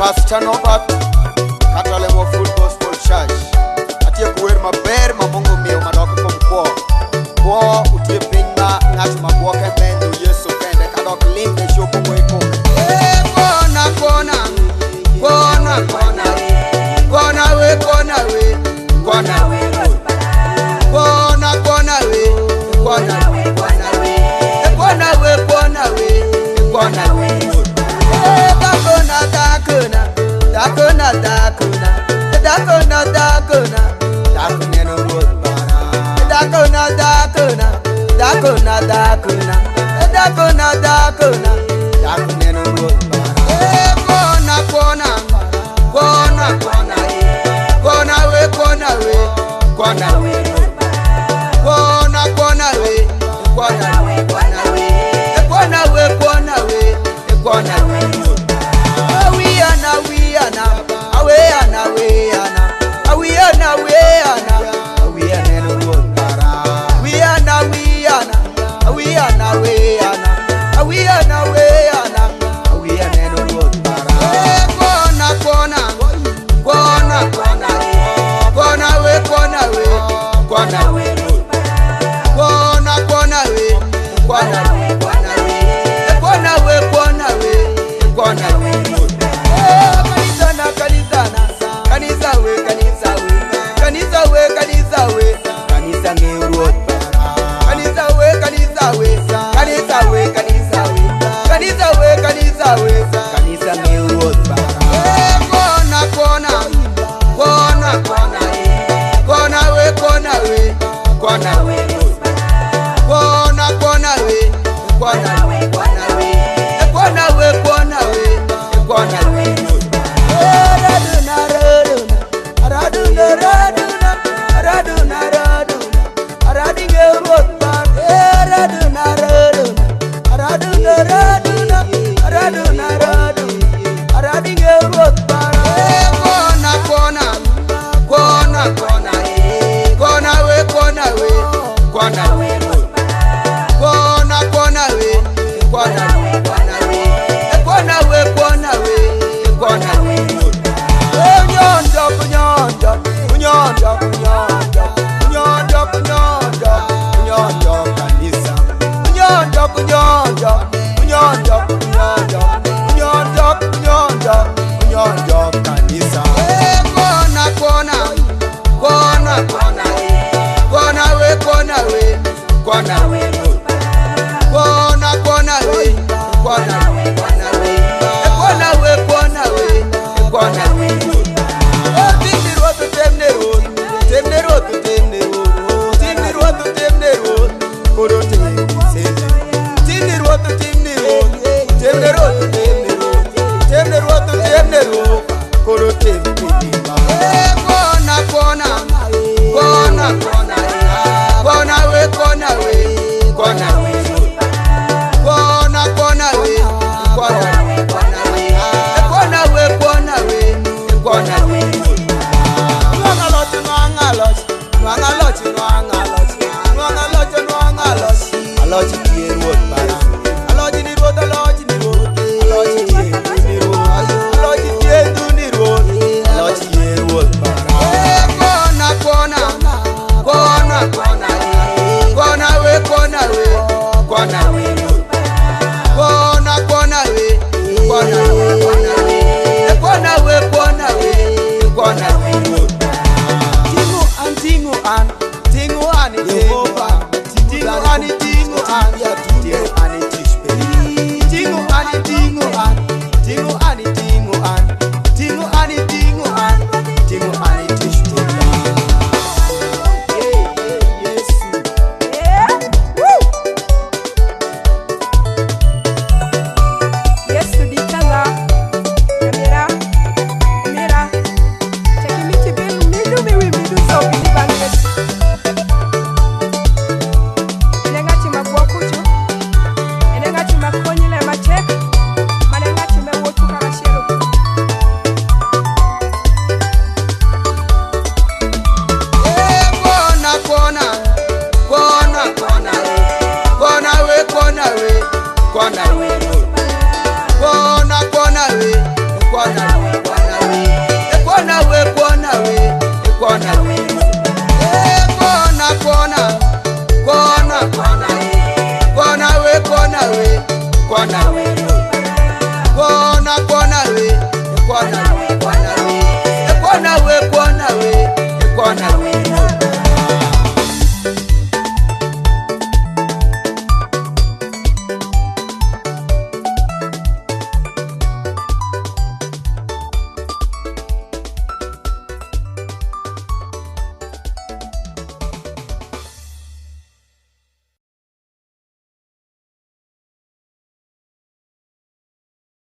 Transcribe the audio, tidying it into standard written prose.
Pastor Norbert Alur Full Gospel Church. Atie kuwer maber ma Mungu miyo madoko kuom kwa utie piny ma ng'at ma buoke bendo Yesu kende kadok limbe chopo goeko. Kona kona kona kona kona we kona we kona we kona kona we kona we kona we kona we kona we kona we dakona dakona dakona dakona dakona dakona dakona no road bara dakona dakona dakona dakona dakona dakona dakona no road bara kona kona kona kona kona we kona we kona we kona kona we kona we kona we kona we kona we kona we awiana awiana awiana awiana awiana awiana awiana no road bara awiana awiana awiana awiana awiana awiana awiana no road bara kona kona kona kona kona we kona we kona we kona kona we kona we kona we kona we kona we kona we kanisa we kanisa we kanisa we kanisa we kanisa ni road bara kanisa we kanisa we kanisa we kanisa we kanisa we kanisa we kanisa ni road bara kona kona kona kona kona we kona we kona we kona kona we kona we kona we kona we kona we kona we Alot utiye road bara